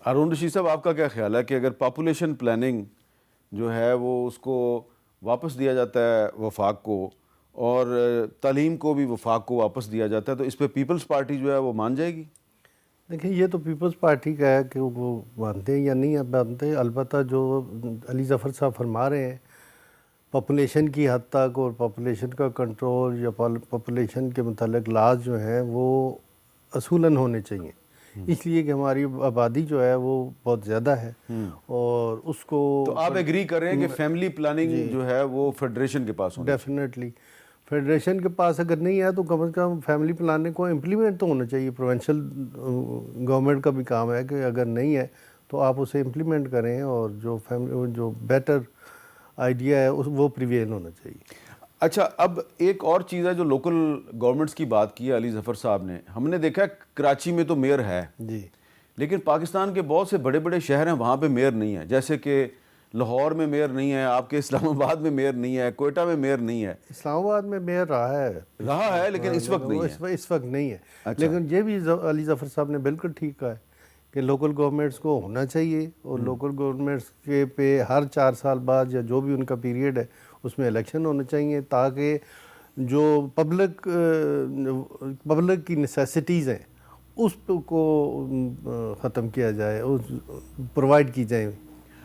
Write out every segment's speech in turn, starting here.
ہارون رشید صاحب، آپ کا کیا خیال ہے کہ اگر پاپولیشن پلاننگ جو ہے وہ اس کو واپس دیا جاتا ہے وفاق کو، اور تعلیم کو بھی وفاق کو واپس دیا جاتا ہے، تو اس پہ پیپلز پارٹی جو ہے وہ مان جائے گی؟ دیکھیں یہ تو پیپلز پارٹی کا ہے کہ وہ مانتے ہیں یا نہیں مانتے. البتہ جو علی ظفر صاحب فرما رہے ہیں پاپولیشن کی حد تک اور پاپولیشن کا کنٹرول یا پاپولیشن کے متعلق لاز جو ہیں وہ اصولاً ہونے چاہیے، اس لیے کہ ہماری آبادی جو ہے وہ بہت زیادہ ہے اور اس کو تو آپ ایگری کر رہے ہیں کہ فیملی پلاننگ جو ہے وہ فیڈریشن کے پاس ہونی چاہیے؟ ڈیفینیٹلی فیڈریشن کے پاس اگر نہیں ہے تو کم از کم فیملی پلاننگ کو امپلیمنٹ تو ہونا چاہیے. پروونشل گورنمنٹ کا بھی کام ہے کہ اگر نہیں ہے تو آپ اسے امپلیمنٹ کریں اور جو بیٹر آئیڈیا ہے وہ پریویل ہونا چاہیے. اچھا، اب ایک اور چیز ہے جو لوکل گورنمنٹس کی بات کی ہے علی ظفر صاحب نے. ہم نے دیکھا کراچی میں تو میئر ہے، جی، لیکن پاکستان کے بہت سے بڑے بڑے شہر ہیں وہاں پہ میئر نہیں ہے. جیسے کہ لاہور میں میئر نہیں ہے، آپ کے اسلام آباد میں میئر نہیں ہے، کوئٹہ میں میئر نہیں ہے. اسلام آباد میں میئر رہا ہے لیکن اس وقت نہیں ہے. اس وقت نہیں ہے. اچھا، لیکن یہ بھی علی ظفر صاحب نے بالکل ٹھیک کہا ہے کہ لوکل گورنمنٹس کو ہونا چاہیے، اور لوکل گورنمنٹس کے پہ ہر 4 سال بعد یا جو بھی ان کا پیریڈ ہے اس میں الیکشن ہونے چاہیے، تاکہ جو پبلک کی نیسیسٹیز ہیں اس کو ختم کیا جائے، پرووائڈ کی جائیں.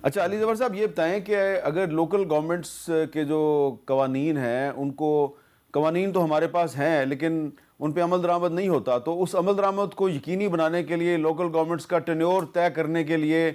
اچھا علی ظفر صاحب، یہ بتائیں کہ اگر لوکل گورنمنٹس کے جو قوانین ہیں، ان کو قوانین تو ہمارے پاس ہیں لیکن ان پہ عمل درآمد نہیں ہوتا، تو اس عمل درآمد کو یقینی بنانے کے لیے لوکل گورنمنٹس کا ٹینیور طے کرنے کے لیے،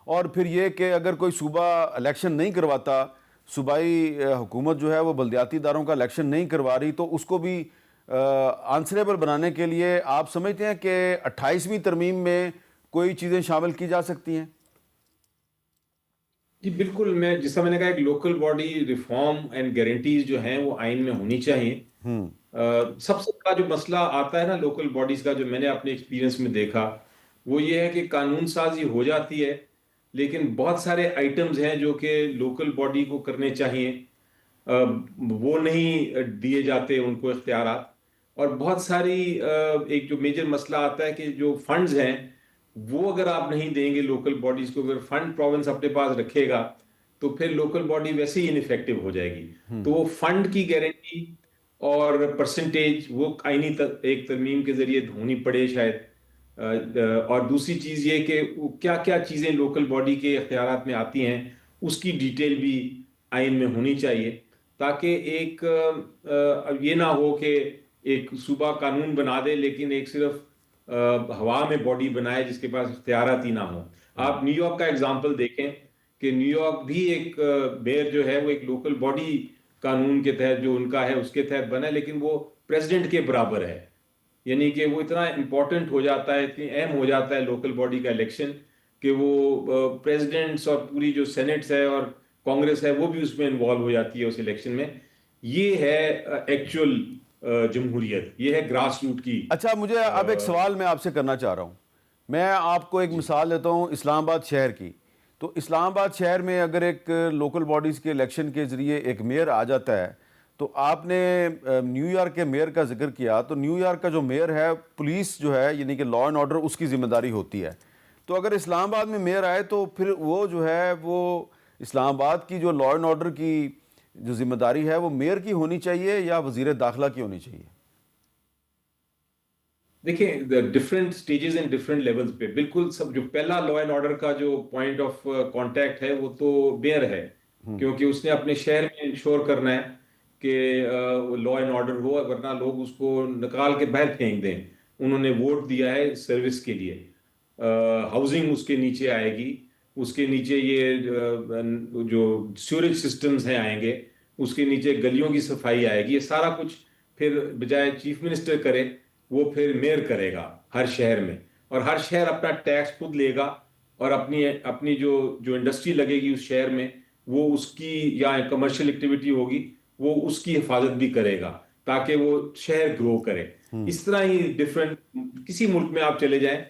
اور پھر یہ کہ اگر کوئی صوبہ الیکشن نہیں کرواتا، صوبائی حکومت جو ہے وہ بلدیاتی اداروں کا الیکشن نہیں کروا رہی، تو اس کو بھی آنسریبل بنانے کے لیے آپ سمجھتے ہیں کہ 28ویں ترمیم میں کوئی چیزیں شامل کی جا سکتی ہیں؟ جی بالکل، جیسا میں نے کہا، ایک local body reform and guarantees جو ہیں وہ آئین میں ہونی چاہیے. سب سے بڑا جو مسئلہ آتا ہے نا لوکل باڈیز کا، جو میں نے اپنے ایکسپیرینس میں دیکھا، وہ یہ ہے کہ قانون سازی ہو جاتی ہے لیکن بہت سارے آئٹمز ہیں جو کہ لوکل باڈی کو کرنے چاہیے، وہ نہیں دیے جاتے ان کو اختیارات. اور بہت ساری ایک جو میجر مسئلہ آتا ہے کہ جو فنڈز ہیں وہ اگر آپ نہیں دیں گے لوکل باڈیز کو، اگر فنڈ پروونس اپنے پاس رکھے گا تو پھر لوکل باڈی ویسے ہی انفیکٹو ہو جائے گی. تو وہ فنڈ کی گارنٹی اور پرسنٹیج وہ آئینی ایک ترمیم کے ذریعے ہونی پڑے شاید. اور دوسری چیز یہ کہ کیا کیا چیزیں لوکل باڈی کے اختیارات میں آتی ہیں اس کی ڈیٹیل بھی آئین میں ہونی چاہیے، تاکہ ایک یہ نہ ہو کہ ایک صوبہ قانون بنا دے لیکن ایک صرف ہوا میں باڈی بنائے جس کے پاس اختیارات ہی نہ ہوں. آپ نیو یارک کا ایگزامپل دیکھیں کہ نیو یارک بھی ایک میئر جو ہے وہ ایک لوکل باڈی قانون کے تحت جو ان کا ہے اس کے تحت بنا ہے، لیکن وہ پریزیڈنٹ کے برابر ہے. یعنی کہ وہ اتنا امپورٹنٹ ہو جاتا ہے، اتنی اہم ہو جاتا ہے لوکل باڈی کا الیکشن کہ وہ پریزیڈنٹس اور پوری جو سینٹس ہے اور کانگریس ہے وہ بھی اس میں انوالو ہو جاتی ہے اس الیکشن میں. یہ ہے ایکچوئل جمہوریت، یہ ہے گراس روٹ کی. اچھا، مجھے اب ایک سوال میں آپ سے کرنا چاہ رہا ہوں. میں آپ کو ایک مثال دیتا ہوں اسلام آباد شہر کی. تو اسلام آباد شہر میں اگر ایک لوکل باڈیز کے الیکشن کے ذریعے ایک میئر آ جاتا ہے، تو آپ نے نیو یارک کے میئر کا ذکر کیا، تو نیو یارک کا جو میئر ہے، پولیس جو ہے یعنی کہ لا اینڈ آرڈر اس کی ذمہ داری ہوتی ہے. تو اگر اسلام آباد میں میئر آئے تو پھر وہ جو ہے وہ اسلام آباد کی جو لا اینڈ آرڈر کی جو ذمہ داری ہے وہ میئر کی ہونی چاہیے یا وزیر داخلہ کی ہونی چاہیے؟ دیکھیں، different stages and different levels پہ بالکل سب. جو پہلا لا اینڈ آرڈر کا جو پوائنٹ آف کانٹیکٹ ہے وہ تو میئر ہے، کیونکہ اس نے اپنے شہر میں انشور کرنا ہے کہ لا اینڈ آرڈر ہو، ورنہ لوگ اس کو نکال کے باہر پھینک دیں. انہوں نے ووٹ دیا ہے سروس کے لیے. ہاؤسنگ اس کے نیچے آئے گی، اس کے نیچے یہ جو سیوریج سسٹمز ہیں آئیں گے، اس کے نیچے گلیوں کی صفائی آئے گی. یہ سارا کچھ پھر بجائے چیف منسٹر کرے وہ پھر میئر کرے گا ہر شہر میں، اور ہر شہر اپنا ٹیکس خود لے گا، اور اپنی جو انڈسٹری لگے گی اس شہر میں وہ اس کی، یا کمرشل ایکٹیویٹی ہوگی وہ اس کی حفاظت بھی کرے گا تاکہ وہ شہر گرو کرے. اس طرح ہی ڈفرینٹ کسی ملک میں آپ چلے جائیں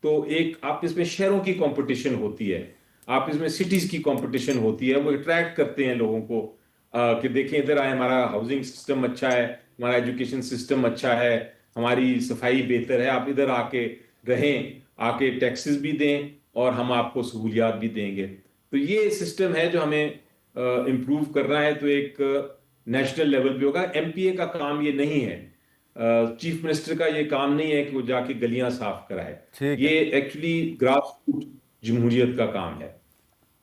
تو ایک آپ اس میں شہروں کی کمپٹیشن ہوتی ہے، آپ اس میں سٹیز کی کمپٹیشن ہوتی ہے. وہ اٹریکٹ کرتے ہیں لوگوں کو کہ دیکھیں ادھر آئے، ہمارا ہاؤسنگ سسٹم اچھا ہے، ہمارا ایجوکیشن سسٹم اچھا ہے، ہماری صفائی بہتر ہے، آپ ادھر آ کے رہیں، آ کے ٹیکسز بھی دیں اور ہم آپ کو سہولیات بھی دیں گے. تو یہ سسٹم ہے جو ہمیں امپروو کرنا ہے. تو ایک نیشنل لیول پہ ہوگا. ایم پی اے کا کام یہ نہیں ہے, چیف منسٹر کا یہ کام نہیں ہے کہ وہ جا کے گلیاں صاف کرائے. ٹھیک ہے, یہ ایکچولی گراس روٹ جمہوریت کا کام ہے.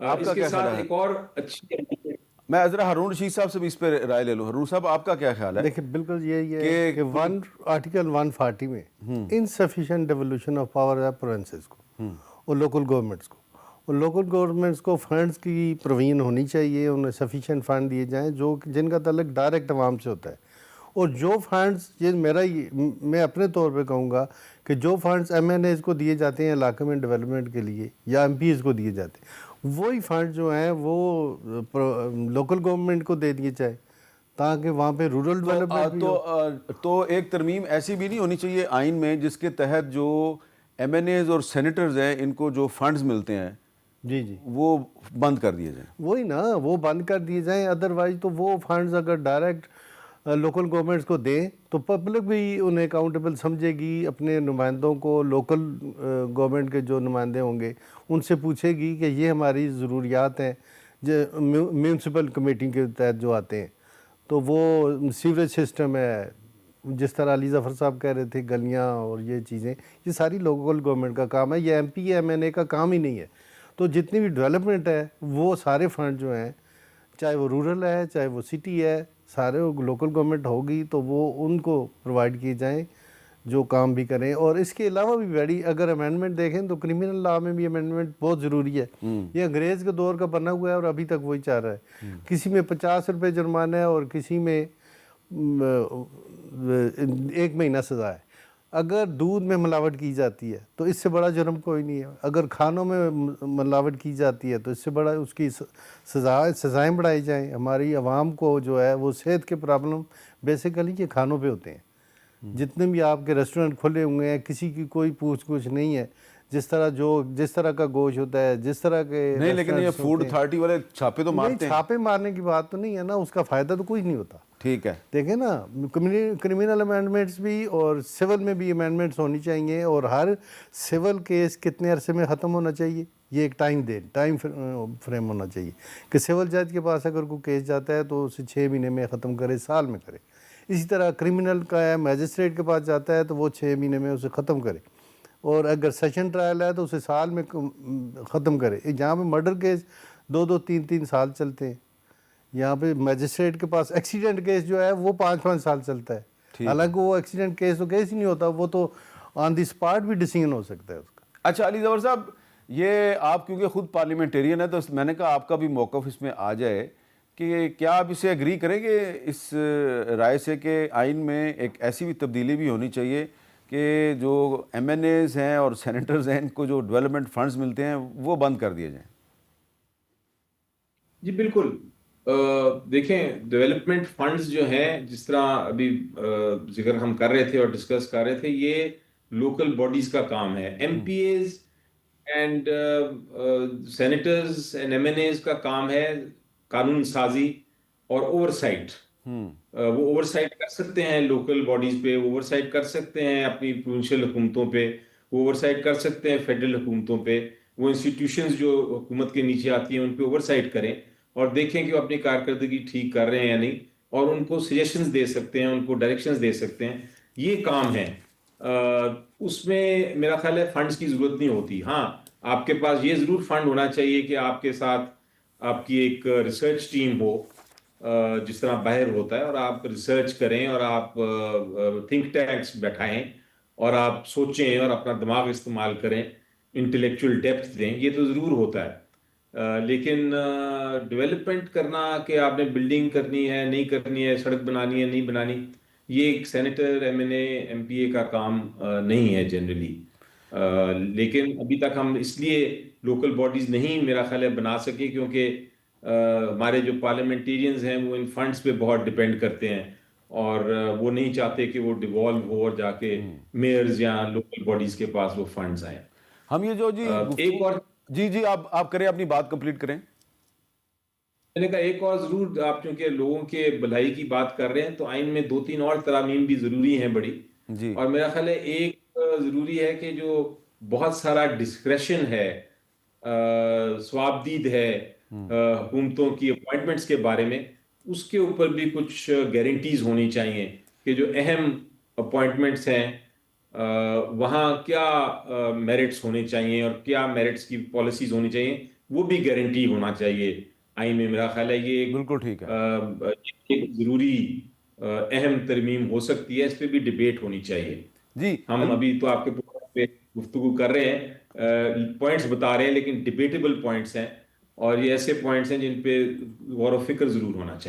آپ اس کا کے کیا خیال ساتھ ہے؟ ایک اور اچھی میں ذرا ہارون رشید صاحب سے بھی اس پہ رائے لے لوں. ہارون صاحب آپ کا کیا خیال ہے؟ دیکھیں بالکل یہی ہے کہ آرٹیکل 140 میں انسفیشینٹ ڈیولوشن آف پاور ہے پروونسز کو اور لوکل گورنمنٹس کو, اور لوکل گورنمنٹس کو فنڈز کی پروین ہونی چاہیے, انہیں سفیشینٹ فنڈ دیے جائیں جو جن کا تعلق ڈائریکٹ عوام سے ہوتا ہے. اور جو فنڈز میں اپنے طور پہ کہوں گا کہ جو فنڈز ایم این ایز کو دیے جاتے ہیں علاقے میں ڈیولپمنٹ کے لیے یا ایم پیز کو دیے جاتے ہیں, وہی فنڈ جو ہیں وہ لوکل گورنمنٹ کو دے دیے جائے تاکہ وہاں پہ رورل ڈیولپمنٹ بھی ہو. تو ایک ترمیم ایسی بھی نہیں ہونی چاہیے آئین میں جس کے تحت جو ایم این ایز اور سینیٹرز ہیں ان کو جو فنڈز ملتے ہیں جی جی وہ بند کر دیے جائیں؟ وہی نا, وہ بند کر دیے جائیں. ادروائز تو وہ فنڈز اگر ڈائریکٹ لوکل گورنمنٹس کو دیں تو پبلک بھی انہیں اکاؤنٹیبل سمجھے گی, اپنے نمائندوں کو لوکل گورنمنٹ کے جو نمائندے ہوں گے ان سے پوچھے گی کہ یہ ہماری ضروریات ہیں جو میونسپل کمیٹی کے تحت جو آتے ہیں. تو وہ سیوریج سسٹم ہے, جس طرح علی ظفر صاحب کہہ رہے تھے گلیاں اور یہ چیزیں, یہ ساری لوکل گورنمنٹ کا کام ہے, یہ ایم پی ایم این اے کا کام ہی نہیں ہے. تو جتنی بھی ڈیولپمنٹ ہے وہ سارے فنڈ جو ہیں چاہے وہ رورل ہے چاہے وہ سٹی ہے سارے لوکل گورنمنٹ ہوگی تو وہ ان کو پرووائڈ کیے جائیں جو کام بھی کریں. اور اس کے علاوہ بھی بڑی اگر امینڈمنٹ دیکھیں تو کرمنل لا میں بھی امینڈمنٹ بہت ضروری ہے. یہ انگریز کے دور کا بنا ہوا ہے اور ابھی تک وہی چل رہا ہے. کسی میں 50 روپے جرمانہ ہے اور کسی میں 1 مہینہ سزا ہے. اگر دودھ میں ملاوٹ کی جاتی ہے تو اس سے بڑا جرم کوئی نہیں ہے. اگر کھانوں میں ملاوٹ کی جاتی ہے تو اس سے بڑا اس کی سزائیں بڑھائی جائیں. ہماری عوام کو جو ہے وہ صحت کے پرابلم بیسیکلی یہ کھانوں پہ ہوتے ہیں. جتنے بھی آپ کے ریسٹورنٹ کھلے ہوئے ہیں کسی کی کوئی پوچھ گچھ نہیں ہے. جس طرح کا گوشت ہوتا ہے جس طرح کے نہیں, لیکن یہ فوڈ اتھارٹی والے چھاپے تو مارتے ہیں. چھاپے مارنے کی بات تو نہیں ہے نا, اس کا فائدہ تو کوئی نہیں ہوتا. ٹھیک ہے, دیکھیں نا, کرمنل امینڈمنٹس بھی اور سول میں بھی امینڈمنٹس ہونی چاہیے, اور ہر سول کیس کتنے عرصے میں ختم ہونا چاہیے یہ ایک ٹائم فریم ہونا چاہیے کہ سول جج کے پاس اگر کوئی کیس جاتا ہے تو اسے 6 مہینے میں ختم کرے, سال میں کرے. اسی طرح کرمنل کا ہے میجسٹریٹ کے پاس جاتا ہے تو وہ 6 مہینے میں اسے ختم کرے, اور اگر سیشن ٹرائل ہے تو اسے سال میں ختم کرے. جہاں پہ مرڈر کیس 2-2 3-3 سال چلتے ہیں, یہاں پہ میجسٹریٹ کے پاس ایکسیڈنٹ کیس جو ہے وہ 5-5 سال چلتا ہے. حالانکہ وہ ایکسیڈنٹ کیس تو کیس ہی نہیں ہوتا, وہ تو آن دی اسپاٹ بھی ڈیسیژن ہو سکتا ہے اس کا. اچھا علی ظفر صاحب, یہ آپ کیونکہ خود پارلیمنٹیرین ہے تو میں نے کہا آپ کا بھی موقف اس میں آ جائے کہ کیا آپ اسے ایگری کریں گے اس رائے سے کہ آئین میں ایک ایسی بھی تبدیلی بھی ہونی چاہیے کہ جو ایم این ایز ہیں اور سینیٹرز ہیں ان کو جو ڈیولپمنٹ فنڈز ملتے ہیں وہ بند کر دیے جائیں؟ جی بالکل. دیکھیں ڈیولپمنٹ فنڈز جو ہیں جس طرح ابھی ذکر ہم کر رہے تھے اور ڈسکس کر رہے تھے, یہ لوکل باڈیز کا کام ہے. M P As and senators and M N As کا کام ہے قانون سازی اور اوور سائٹ. وہ اوور سائٹ کر سکتے ہیں لوکل باڈیز پہ, وہ اوور سائٹ کر سکتے ہیں اپنی پروونشل حکومتوں پہ, وہ اوور سائٹ کر سکتے ہیں فیڈرل حکومتوں پہ. وہ انسٹیٹیوشنز جو حکومت کے نیچے آتی ہیں ان پہ اوور سائٹ کریں اور دیکھیں کہ وہ اپنی کارکردگی ٹھیک کر رہے ہیں یا نہیں, اور ان کو سجیشنز دے سکتے ہیں, ان کو ڈائریکشنز دے سکتے ہیں. یہ کام ہے. اس میں میرا خیال ہے فنڈز کی ضرورت نہیں ہوتی. ہاں آپ کے پاس یہ ضرور فنڈ ہونا چاہیے کہ آپ کے ساتھ آپ کی ایک ریسرچ ٹیم ہو جس طرح باہر ہوتا ہے, اور آپ ریسرچ کریں اور آپ تھنک ٹینکس بیٹھائیں اور آپ سوچیں اور اپنا دماغ استعمال کریں, انٹلیکچوئل ڈیپتھ دیں. یہ تو ضرور ہوتا ہے. لیکن ڈیولپمنٹ کرنا کہ آپ نے بلڈنگ کرنی ہے نہیں کرنی ہے, سڑک بنانی ہے نہیں بنانی, یہ ایک senator M N A M P A کا کام نہیں ہے جنرلی. لیکن ابھی تک ہم اس لیے لوکل باڈیز نہیں میرا خیال ہے بنا سکے کیونکہ ہمارے جو پارلیمنٹیرینز ہیں وہ ان فنڈز پہ بہت ڈیپینڈ کرتے ہیں, اور وہ نہیں چاہتے کہ وہ ڈیوالو ہو اور جا کے میئرز یا لوکل باڈیز کے پاس وہ فنڈز آئیں. ہم یہ جو ایک اور جی آپ کریں, اپنی بات کمپلیٹ کریں. میں نے کہا ایک اور ضرور, آپ چونکہ لوگوں کے بھلائی کی بات کر رہے ہیں تو آئین میں 2-3 اور ترامیم بھی ضروری ہیں بڑی. جی, اور میرا خیال ہے ایک ضروری ہے کہ جو بہت سارا ڈسکریشن ہے سوابدید ہے حکومتوں کی اپوائنٹمنٹس کے بارے میں، اس کے اوپر بھی کچھ گارنٹیز ہونی چاہیے کہ جو اہم اپوائنٹمنٹس ہیں وہاں کیا میرٹس ہونے چاہیے اور کیا میرٹس کی پالیسیز ہونی چاہیے، وہ بھی گارنٹی ہونا چاہیے آئین میں. میرا خیال ہے یہ بالکل ٹھیک ہے. ایک ضروری اہم ترمیم ہو سکتی ہے، اس پہ بھی ڈبیٹ ہونی چاہیے. جی ہم ابھی تو آپ کے پہ گفتگو کر رہے ہیں، پوائنٹس بتا رہے ہیں، لیکن ڈبیٹیبل پوائنٹس ہیں، اور یہ ایسے پوائنٹس ہیں جن پہ غور و فکر ضرور ہونا چاہیے.